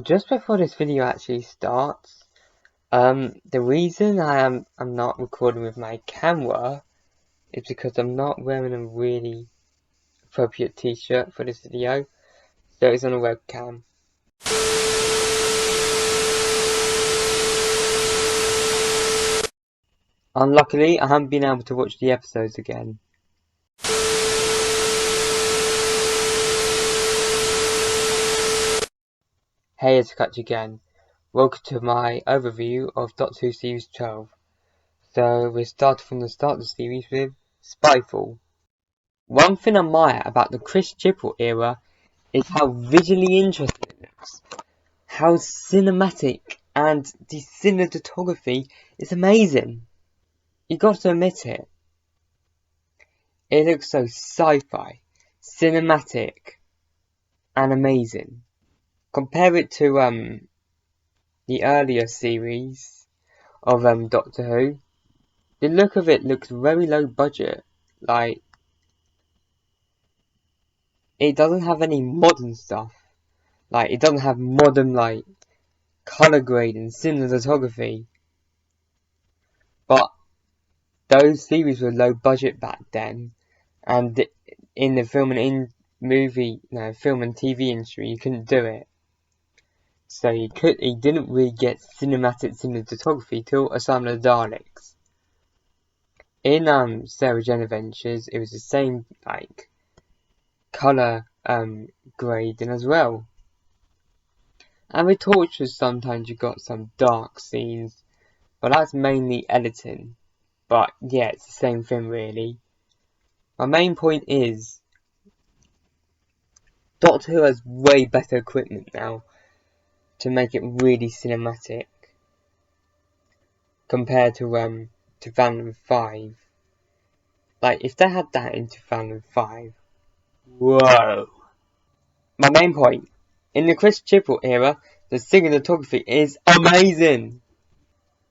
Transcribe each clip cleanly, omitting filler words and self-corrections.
Just before this video actually starts, the reason I'm not recording with my camera is because I'm not wearing a really appropriate t-shirt for this video, so it's on a webcam. Unluckily, I haven't been able to watch the episodes again. Heya Tech Archie Gang. Welcome to my overview of Doctor Who Series 12. So we start from the start of the series with Spyfall. One thing I admire about the Chris Chibnall era is how visually interesting it looks. How cinematic, and the cinematography is amazing. You got to admit it. It looks so sci-fi, cinematic, and amazing. Compare it to the earlier series of Doctor Who. The look of it looks very low budget. Like, it doesn't have any modern stuff. Like, it doesn't have modern, like, color grade and cinematography. But those series were low budget back then, and in the film and film and TV industry, you couldn't do it. So he didn't really get cinematic cinematography till Asylum of the Daleks. In Sarah Jane Adventures, it was the same like color grading as well. And with Tortures, sometimes you got some dark scenes, but that's mainly editing. But yeah, it's the same thing really. My main point is Doctor Who has way better equipment now to make it really cinematic compared to 2005. Like, if they had that in 2005, whoa. My main point, in the Chris Chibnall era, the cinematography is amazing.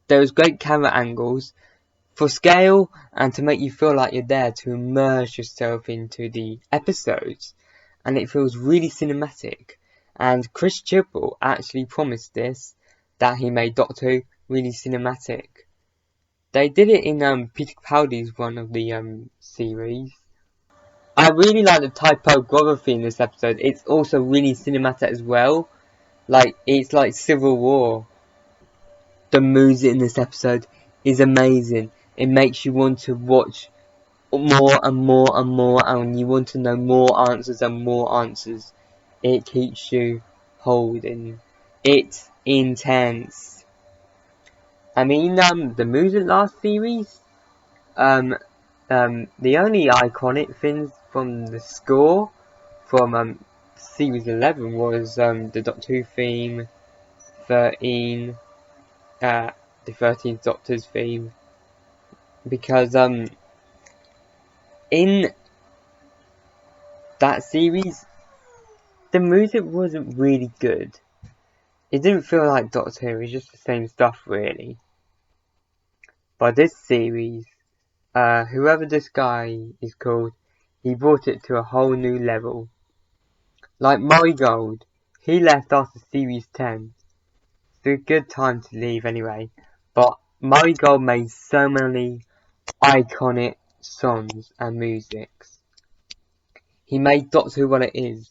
There was great camera angles for scale and to make you feel like you're there, to immerse yourself into the episodes, and it feels really cinematic. And Chris Chibnall actually promised this, that he made Doctor Who really cinematic. They did it in Peter Capaldi's one of the series. I really like the typography in this episode. It's also really cinematic as well. Like, it's like Civil War. The music in this episode is amazing. It makes you want to watch more and more and more, and you want to know more answers and more answers. It keeps you holding. It's intense. I mean, the music last series, the only iconic things from the score from series 11 was the Doctor Who theme, 13, the 13th Doctor's theme, because in that series the music wasn't really good. It didn't feel like Doctor Who, it was just the same stuff really. But this series, whoever this guy is called, he brought it to a whole new level. Like Murray Gold, he left after series 10. It's a good time to leave anyway. But Murray Gold made so many iconic songs and musics. He made Doctor Who what it is.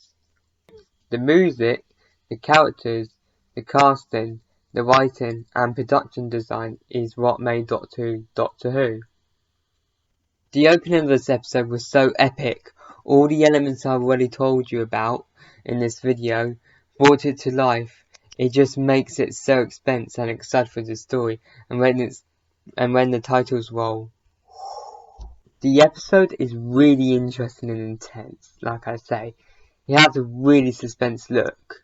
The music, the characters, the casting, the writing and production design is what made Doctor Who Doctor Who. The opening of this episode was so epic. All the elements I've already told you about in this video brought it to life. It just makes it so expensive and exciting for the story, and when the titles roll. The episode is really interesting and intense, like I say. It has a really suspense look.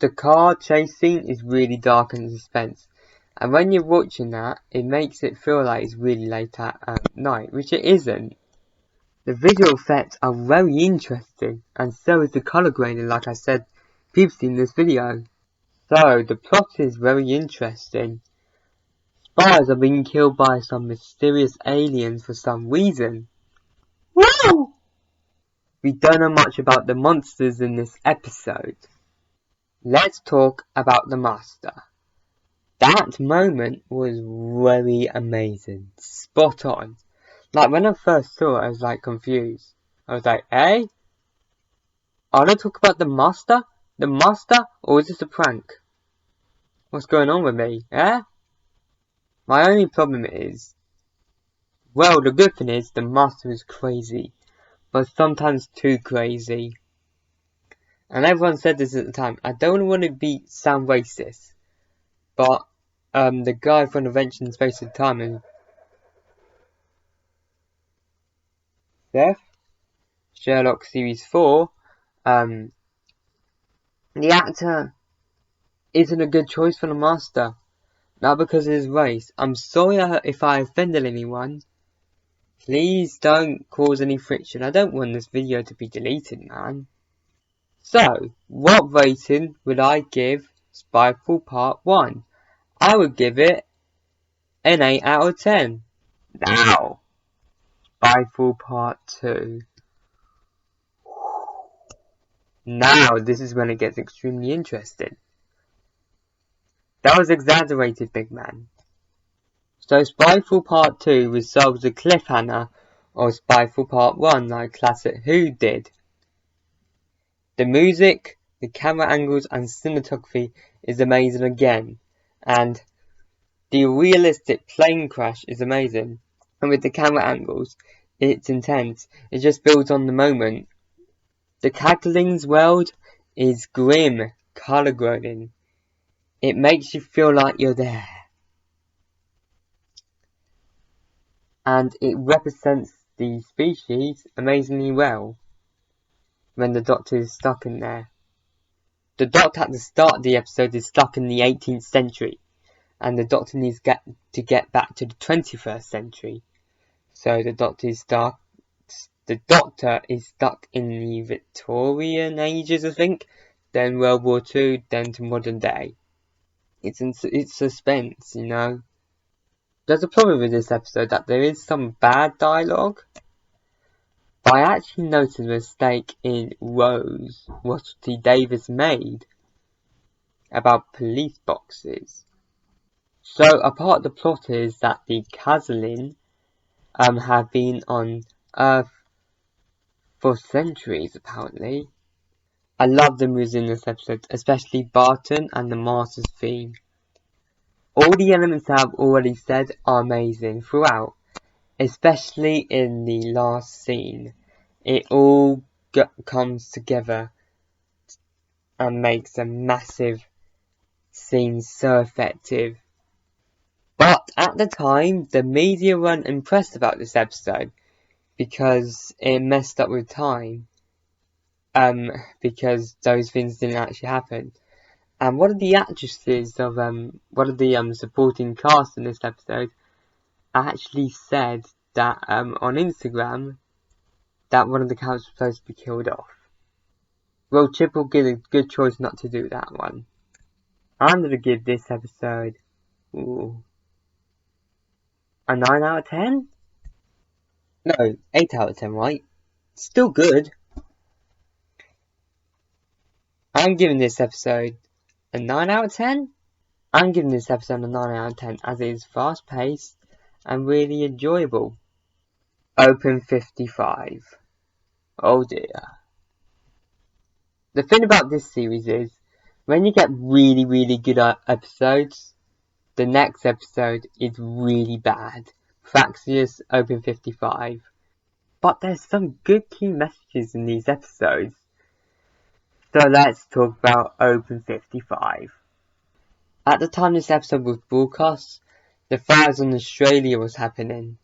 The car chase scene is really dark and suspense, and when you're watching that, it makes it feel like it's really late at night, which it isn't. The visual effects are very interesting, and so is the colour grading, like I said previously in this video. So, the plot is very interesting. Spies are being killed by some mysterious aliens for some reason. Woo! We don't know much about the monsters in this episode. let's talk about the Master. That moment was very amazing. Spot on. Like, when I first saw it, I was like confused. I was like, eh? Are they talking about the Master? The Master? Or is this a prank? What's going on with me? Eh? My only problem is, well, the good thing is the Master is crazy. But sometimes too crazy. And everyone said this at the time. I don't want to sound racist. But, the guy from Adventure in Space and Time and Seth, Sherlock Series 4, the actor isn't a good choice for the Master. Not because of his race. I'm sorry if I offended anyone. Please don't cause any friction. I don't want this video to be deleted, man. So, what rating would I give Spyfall Part 1? I would give it an 8 out of 10. Now, Spyfall Part 2. Now, this is when it gets extremely interesting. That was exaggerated, big man. So, Spyfall Part 2 resolves the cliffhanger of Spyfall Part 1 like classic Who did. The music, the camera angles and cinematography is amazing again. And the realistic plane crash is amazing. And with the camera angles, it's intense. It just builds on the moment. The Cackling's world is grim, color grading. It makes you feel like you're there. And it represents the species amazingly well when the Doctor is stuck in there. The Doctor at the start of the episode is stuck in the 18th century, and the Doctor needs to get back to the 21st century. So the Doctor is stuck in the Victorian ages, I think, then World War II, then to modern day. It's suspense, you know. There's a problem with this episode that there is some bad dialogue. But I actually noticed a mistake in Rose, what T. Davis made about police boxes. So a part of the plot is that the Kazalin have been on Earth for centuries, apparently. I love the music in this episode, especially Barton and the Master's theme. All the elements I've already said are amazing throughout, especially in the last scene. It all comes together and makes a massive scene so effective. But at the time, the media weren't impressed about this episode because it messed up with time. Because those things didn't actually happen. And one of the actresses of one of the supporting cast in this episode actually said that on Instagram that one of the characters was supposed to be killed off. Well, Chibnall did a good choice not to do that one. I'm gonna give this episode a 9 out of 10? No, 8 out of 10, right? Still good. I'm giving this episode a 9 out of 10? I'm giving this episode a 9 out of 10 as it is fast paced and really enjoyable. Open 55. Oh dear. The thing about this series is, when you get really, really good episodes, the next episode is really bad. Praxeus, Open 55. But there's some good key messages in these episodes. So let's talk about Open 55. At the time this episode was broadcast, the fires in Australia was happening.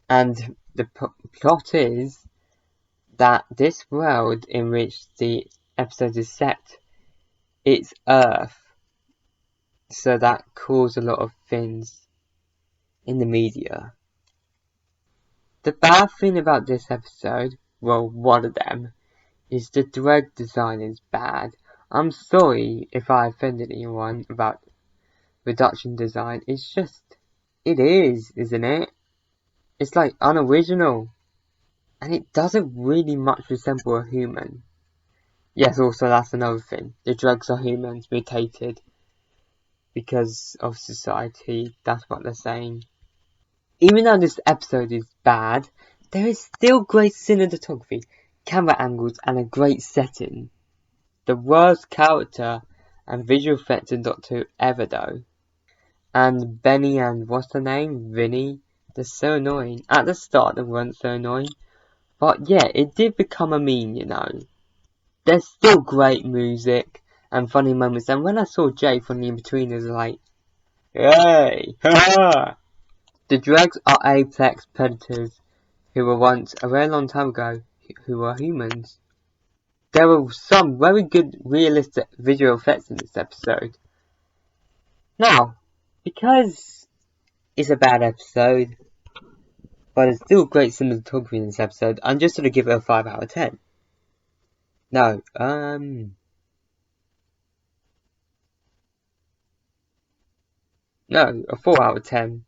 And the plot is that this world in which the episode is set, it's Earth. So that caused a lot of things in the media. The bad thing about this episode, well, one of them, is the drag design is bad. I'm sorry if I offended anyone about reduction design. It's just, it is, isn't it? It's like unoriginal. And it doesn't really much resemble a human. Yes, also that's another thing. The drugs are humans mutated because of society. That's what they're saying. Even though this episode is bad, there is still great cinematography, camera angles, and a great setting. The worst character and visual effects in Doctor Who ever though. And Benny and what's her name? Vinny? They're so annoying. At the start they weren't so annoying. But yeah, it did become a meme, you know. There's still great music and funny moments, and when I saw Jay funny in between, it was like, hey, haha! The dregs are apex predators who were once, a very long time ago, who were humans. There were some very good realistic visual effects in this episode. Now, because it's a bad episode, but it's still great cinematography in this episode, I'm just gonna give it a 5 out of 10. No, a 4 out of 10.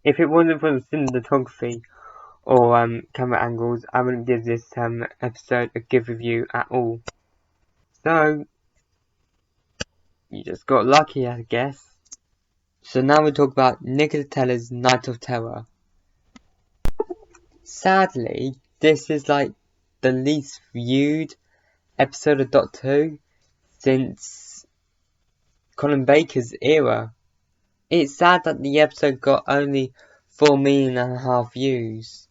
If it wasn't for the cinematography or camera angles, I wouldn't give this episode a good review at all. So, you just got lucky, I guess. So now we'll talk about Nikola's Night of Terror. Sadly, this is like the least viewed episode of Doctor Who since Colin Baker's era. It's sad that the episode got only 4.5 million views.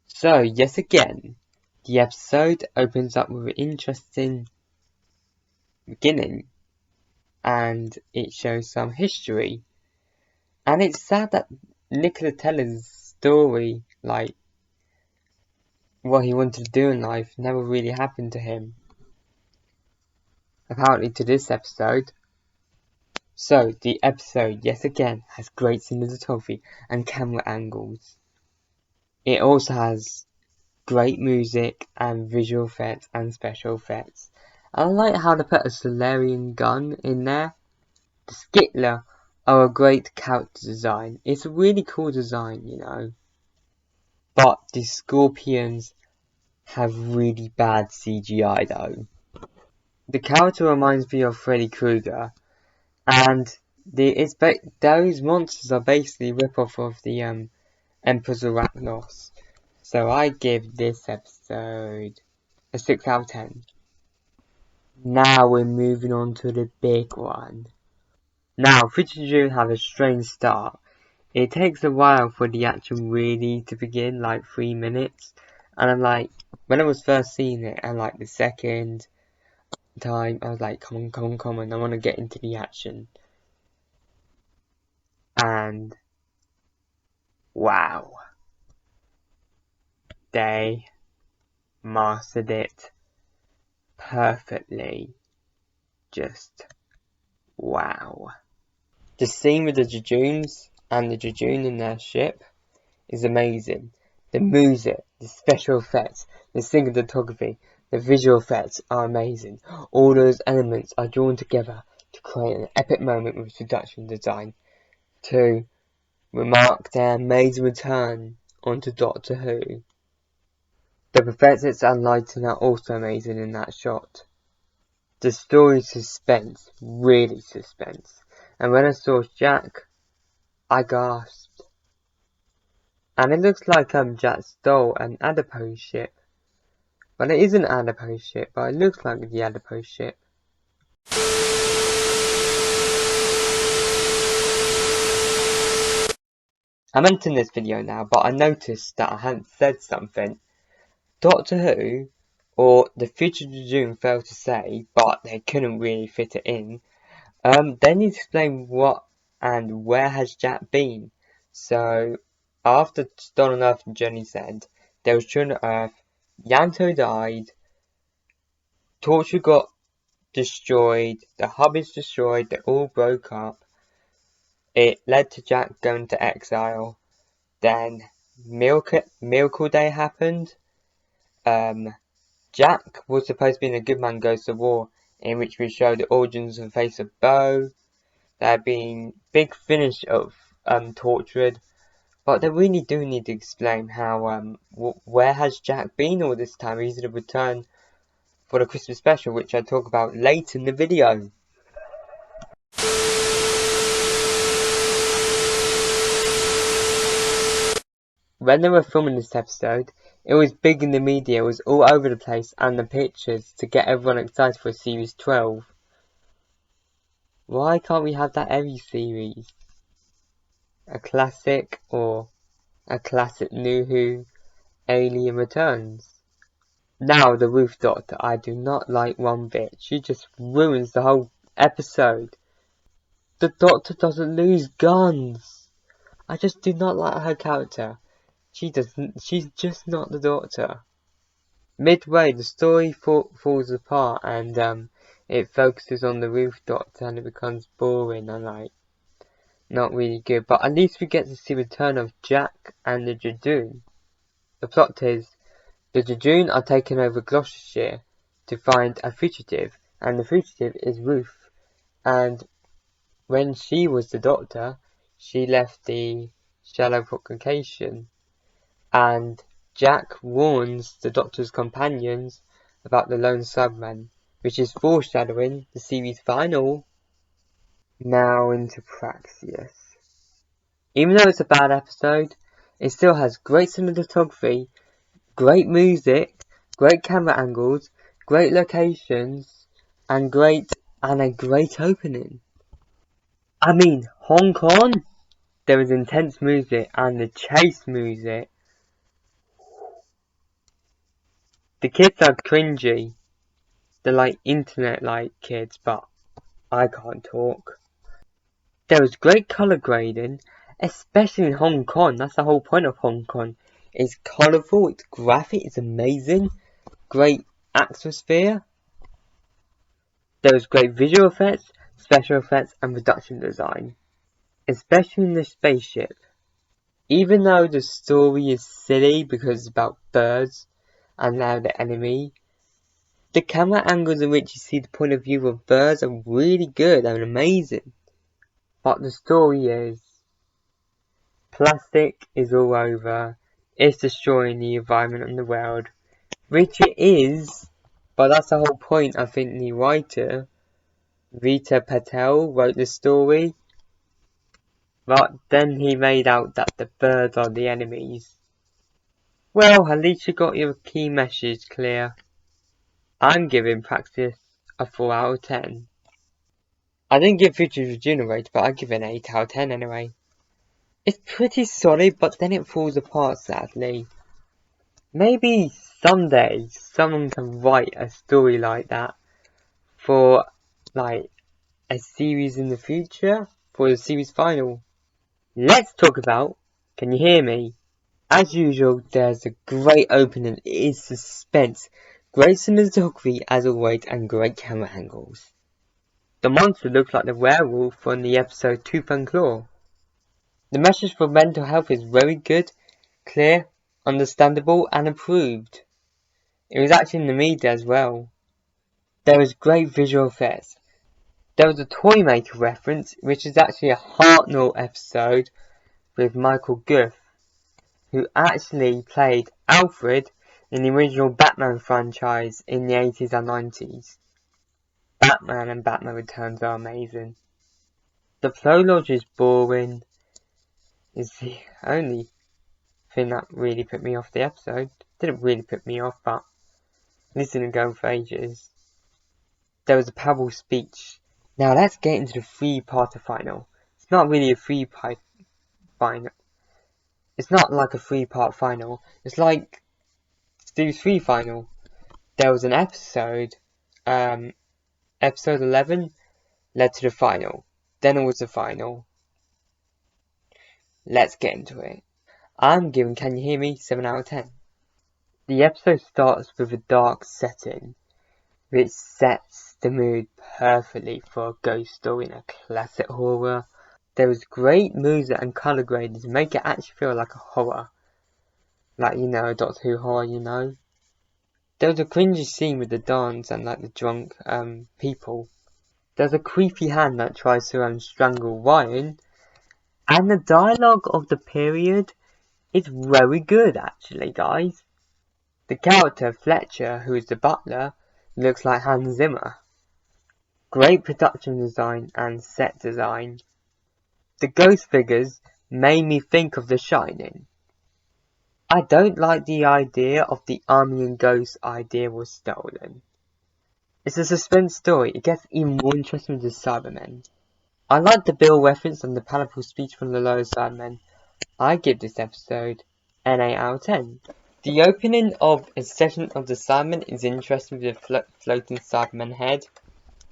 So, yet again, the episode opens up with an interesting beginning, and it shows some history. And it's sad that Nikola Teller's story, like what he wanted to do in life, never really happened to him. Apparently to this episode. So, the episode, yet again, has great cinematography and camera angles. It also has great music and visual effects and special effects. I like how they put a Solarian gun in there. The Skittler are a great character design. It's a really cool design, you know. But the Scorpions have really bad CGI though. The character reminds me of Freddy Krueger, and those monsters are basically rip-off of the Emperor's Arachnos. So I give this episode a 6 out of 10. Now we're moving on to the big one. Now, Fugitive Of The Judoon have a strange start. It takes a while for the action really to begin, like 3 minutes. And I'm like, when I was first seeing it, and like the second time, I was like, come on, I want to get into the action. And, wow. They mastered it perfectly. Just, wow. The scene with the Judoons and the Judoon in their ship is amazing. The music, the special effects, the cinematography, the visual effects are amazing. All those elements are drawn together to create an epic moment with production design. To remark their amazing return onto Doctor Who. The prosthetics and lighting are also amazing in that shot. The story suspense, really suspense. And when I saw Jack, I gasped. And it looks like Jack stole an adipose ship. But it isn't an adipose ship, but it looks like the adipose ship. I'm ending this video now, but I noticed that I hadn't said something. Doctor Who, or the Fugitive Of The Judoon failed to say, but they couldn't really fit it in. They need to explain what and where has Jack been. So, after Stolen Earth and Journey's End, they was returned to Earth, Yanto died, Torture got destroyed, the hub is destroyed, they all broke up. It led to Jack going to exile. Then Miracle Day happened. Jack was supposed to be in A Good Man Goes to War, in which we show the origins and face of Bo. There have been big finish of Tortured, but they really do need to explain how where has Jack been all this time. He's the return for the Christmas special, which I'll talk about later in the video. When they were filming this episode, it was big in the media, it was all over the place, and the pictures to get everyone excited for Series 12. Why can't we have that every series? A classic or a classic New Who Alien Returns. Now the Ruth Doctor, I do not like one bit. She just ruins the whole episode. The Doctor doesn't lose guns. I just do not like her character. She's just not the Doctor. Midway, the story falls apart and it focuses on the Ruth Doctor and it becomes boring and like not really good. But at least we get to see the return of Jack and the Judoon. The plot is the Judoon are taking over Gloucestershire to find a fugitive, and the fugitive is Ruth. And when she was the Doctor, she left the Shallow Congregation, and Jack warns the Doctor's companions about the lone Cybermen, which is foreshadowing the series final. Now into Praxeus. Even though it's a bad episode, it still has great cinematography, great music, great camera angles, great locations, and a great opening. I mean, Hong Kong? There was intense music and the chase music. The kids are cringy. They're like internet-like kids, but I can't talk. There was great colour grading, especially in Hong Kong. That's the whole point of Hong Kong. It's colourful, it's graphic, it's amazing. Great atmosphere. There was great visual effects, special effects and production design. Especially in the spaceship. Even though the story is silly because it's about birds and now the enemy, the camera angles in which you see the point of view of birds are really good and amazing. But the story is, plastic is all over, it's destroying the environment and the world, which it is, but that's the whole point. I think the writer, Rita Patel, wrote the story, but then he made out that the birds are the enemies. Well, at least you got your key message clear. I'm giving Praxeus a 4 out of 10. I didn't give Fugitive of the Judoon a rate, but I give it an 8 out of 10 anyway. It's pretty solid, but then it falls apart sadly. Maybe someday someone can write a story like that for like a series in the future, for the series final. Let's talk about Can You Hear Me? As usual, there's a great opening, it is suspense, great cinematography as always, and great camera angles. The monster looks like the werewolf from the episode Tooth and Claw. The message for mental health is very good, clear, understandable and approved. It was actually in the media as well. There was great visual effects. There was a Toymaker reference, which is actually a Hartnell episode with Michael Gough, who actually played Alfred in the original Batman franchise in the 80s and 90s. Batman and Batman Returns are amazing. The prologue is boring. Is the only thing that really put me off the episode. Didn't really put me off, but this didn't go for ages. There was a powerful speech. Now let's get into the three-parter final. It's not really a three-part final. It's not like a three-part final. It's like Series 3 final. There was an episode, episode 11 led to the final. Then it was the final. Let's get into it. I'm giving Can You Hear Me 7 out of 10. The episode starts with a dark setting, which sets the mood perfectly for a ghost story in a classic horror. There was great music and colour grading to make it actually feel like a horror. Like, you know, a Doctor Who horror, you know. There was a cringy scene with the dance and like the drunk people. There's a creepy hand that tries to strangle Ryan. And the dialogue of the period is very good actually, guys. The character Fletcher, who is the butler, looks like Hans Zimmer. Great production design and set design. The ghost figures made me think of The Shining. I don't like the idea of the army and ghost idea was stolen. It's a suspense story, it gets even more interesting with the Cybermen. I like the Bill reference and the palatable speech from the lower Cybermen. I give this episode an 8 out of 10. The opening of Ascension of the Cybermen is interesting with the floating Cyberman head.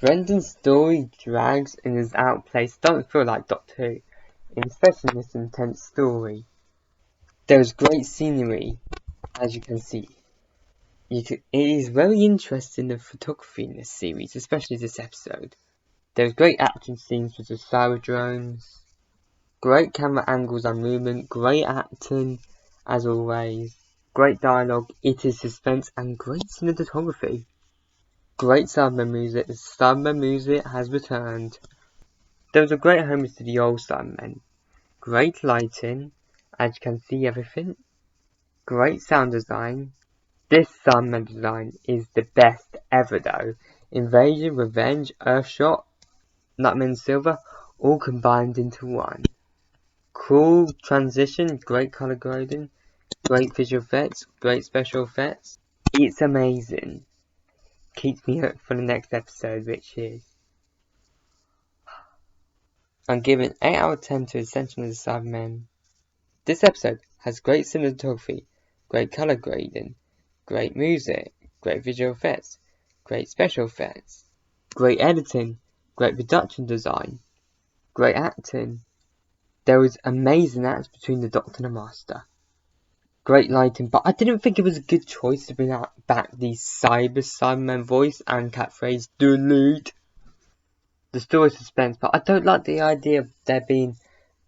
Brendan's story drags and is outplaced, don't feel like Doctor Who, especially in this intense story. There is great scenery, as you can see. It is very interesting, the photography in this series, especially this episode. There's great action scenes with the Cyberdrones, great camera angles and movement, great acting, as always, great dialogue, it is suspense, and great cinematography. Great Cybermen music, the Cybermen music has returned. There was a great homage to the old Cybermen. Great lighting, as you can see everything. Great sound design. This Cybermen design is the best ever though. Invasion, Revenge, Earthshot, Nutman Silver, all combined into one. Cool transition, great color grading, great visual effects, great special effects. It's amazing. Keeps me hooked for the next episode, which is... I'm giving 8 out of 10 to Ascension of the Cybermen. This episode has great cinematography, great color grading, great music, great visual effects, great special effects, great editing, great production design, great acting. There was amazing acts between the Doctor and the Master. Great lighting, but I didn't think it was a good choice to bring back the Cybermen voice and catchphrase delete. The story suspense, but I don't like the idea of there being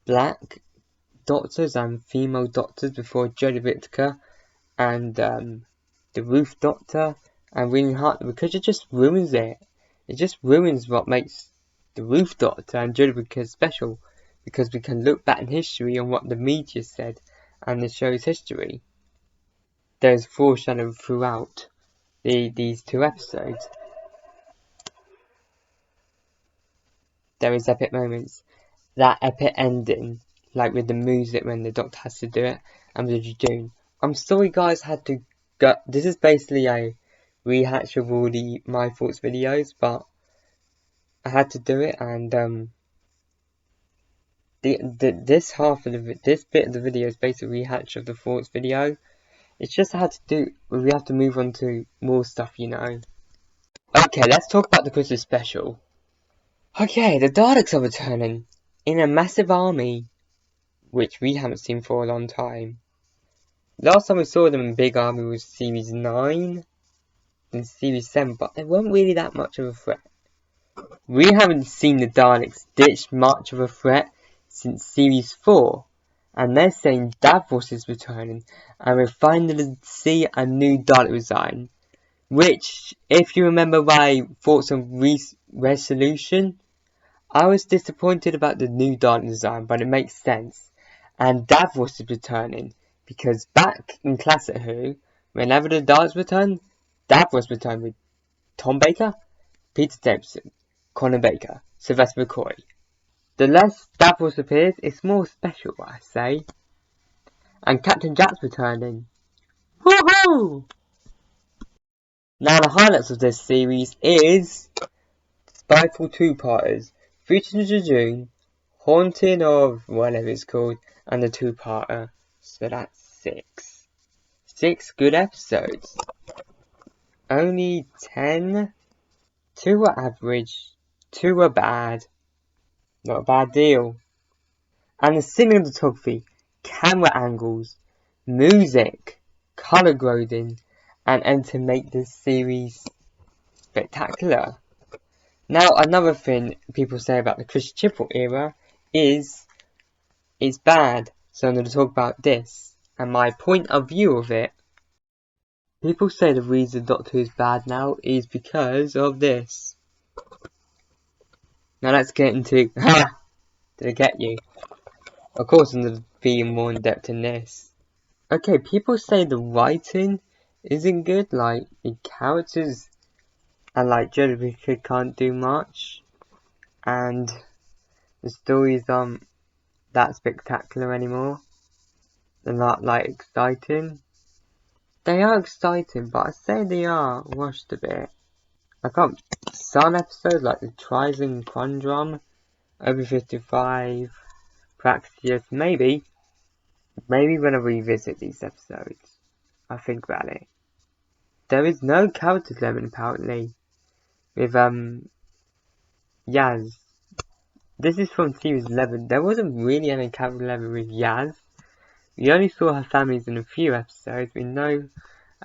black doctors and female doctors before Jodie Whittaker and the Ruth Doctor and William Hartnell, because it just ruins it. It just ruins what makes the Ruth Doctor and Jodie Whittaker special, because we can look back in history on what the media said and the show's history. There's foreshadowing throughout these two episodes. There is epic moments. That epic ending, like with the music when the Doctor has to do it, and with the Judoon. I'm sorry guys, had to go. This is basically a rehatch of all the My Thoughts videos, but I had to do it, and this bit of the video is basically a rehatch of the Thoughts video. It's just I had to do. We have to move on to more stuff, you know. Okay, let's talk about the Christmas special. Okay, the Daleks are returning in a massive army, which we haven't seen for a long time. Last time we saw them in big army was Series 9 and Series 7, but they weren't really that much of a threat. We haven't seen the Daleks ditch much of a threat since Series 4, and they're saying Davros is returning, and we're finally see a new Dalek design. Which, if you remember my thoughts on Resolution, I was disappointed about the new Dalek design, but it makes sense. And Davros is returning, because back in Classic Who, whenever the Daleks return, Davros returned with Tom Baker, Peter Davison, Colin Baker, Sylvester McCoy. The less Davros appears, it's more special, I say. And Captain Jack's returning. Woohoo! Now the highlights of this series is Spyfall 2-parters, Fugitive Of The Judoon, Haunting of whatever it's called, and the 2-parter. So that's 6. 6 good episodes. Only 10. 2 were average, 2 were bad. Not a bad deal. And the cinematography, camera angles, music, colour grading, and editing make this series spectacular. Now, another thing people say about the Chris Chibnall era is it's bad. So I'm going to talk about this and my point of view of it. People say the reason Doctor Who is bad now is because of this. Now let's get into... Ha! Did I get you? Of course I'm going to be more in depth in this. Okay, people say the writing isn't good, like the characters and like Diodati can't do much, and the stories aren't that spectacular anymore. They're not like exciting. They are exciting, but I say they are rushed a bit. Some episodes like the Trising Conundrum, Over 55, Praxeus, maybe when I revisit these episodes, I think about it. There is no character development apparently with Yaz. This is from series 11. There wasn't really any character development with Yaz. We only saw her families in a few episodes. We know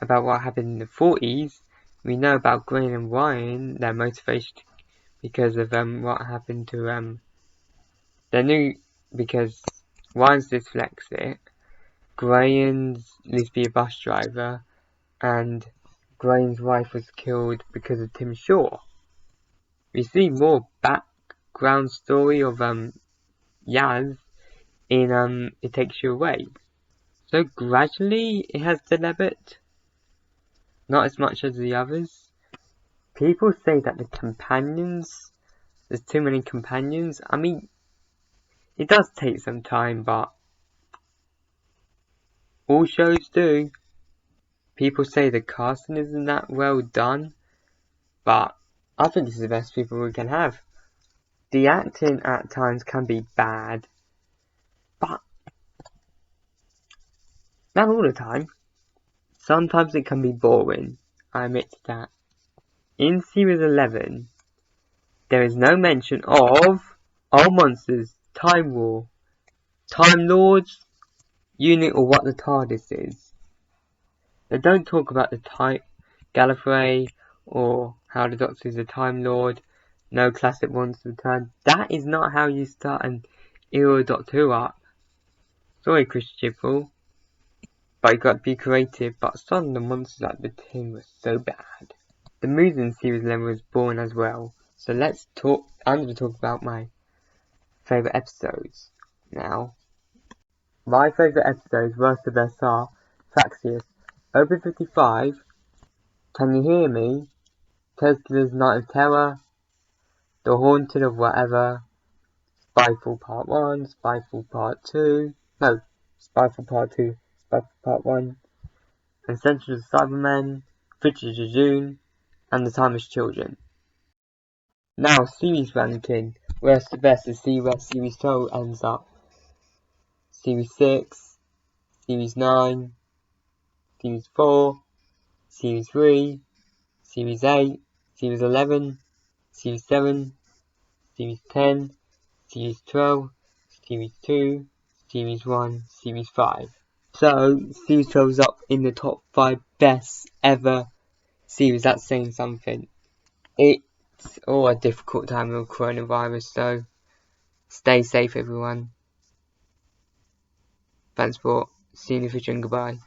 about what happened in the 40s. We know about Grain and Ryan, their motivation because of what happened to they knew because Ryan's dyslexic, Grain's used to be a bus driver, and Grain's wife was killed because of Tim Shaw. We see more background story of Yaz in It Takes You Away. So gradually it has developed, not as much as the others. People say that the companions, there's too many companions. I mean, it does take some time, but all shows do. People say the casting isn't that well done, but I think this is the best people we can have. The acting at times can be bad, but not all the time. Sometimes it can be boring, I admit to that. In Series 11, there is no mention of old monsters, Time War, Time Lords, unit or what the TARDIS is. They don't talk about the Time Gallifrey or how the Doctor is a Time Lord, no classic monster return. That is not how you start an era Doctor Who arc. Sorry, Chris Chibnall, but you got to be creative, but some of the monsters at the team were so bad. The mood in Series 11 was boring as well, so I'm going to talk about my favourite episodes now. My favourite episodes, worst of best, are Praxeus, Over 55, Can You Hear Me, Tezca's Night of Terror, The Haunted of Whatever, Spyfall Part 1, Spyfall Part 2, Spyfall Part 2, Spyfall Part 1, Ascension of the Cybermen, Fugitive of the Judoon, and The Timeless Children. Now, series ranking, worst to best, to see where Series 12 ends up. Series 6, Series 9, Series 4, Series 3, Series 8, Series 11, Series 7, Series 10, Series 12, Series 2, Series 1, Series 5. So, Series 12 is up in the top 5 best ever series. That's saying something. It's a difficult time with coronavirus, so stay safe, everyone. Thanks for seeing you, future, and goodbye.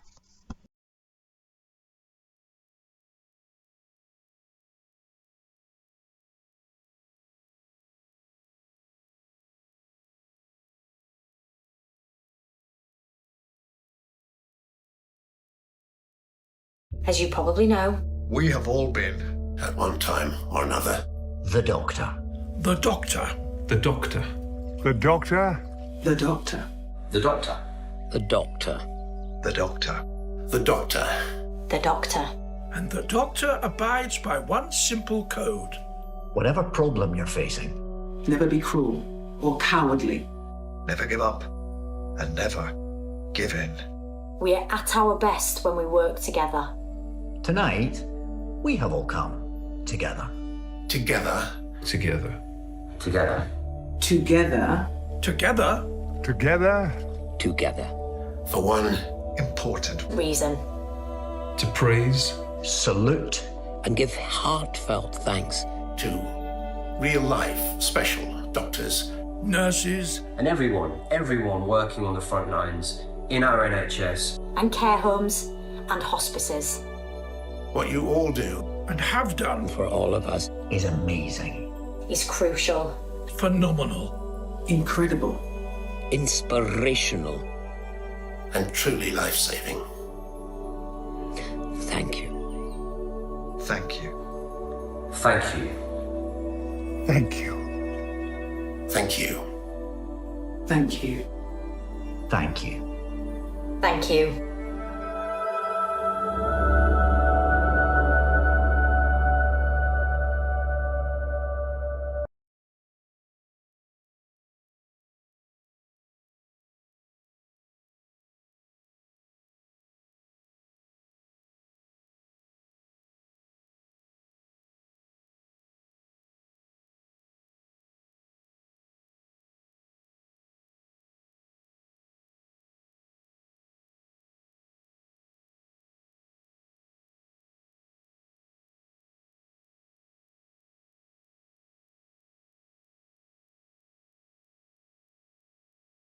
As you probably know, we have all been, at one time or another, the Doctor. The Doctor. The Doctor. The Doctor. The Doctor. The Doctor. The Doctor. The Doctor. The Doctor. the Doctor. And the Doctor abides by one simple code. Whatever problem you're facing, never be cruel or cowardly. Never give up and never give in. We are at our best when we work together. tonight, we have all come together. Together. Together. Together. Together. Together. Together. Together. For one important Reason. To praise. Salute. And give heartfelt thanks. to real-life special doctors, nurses, and everyone working on the front lines in our NHS. And care homes and hospices. what you all do and have done. For all of us is amazing. Is crucial. Phenomenal. Incredible. Inspirational. And truly life-saving. Thank you. Thank you. Thank you. Thank you. Thank you. Thank you. Thank you. Thank you.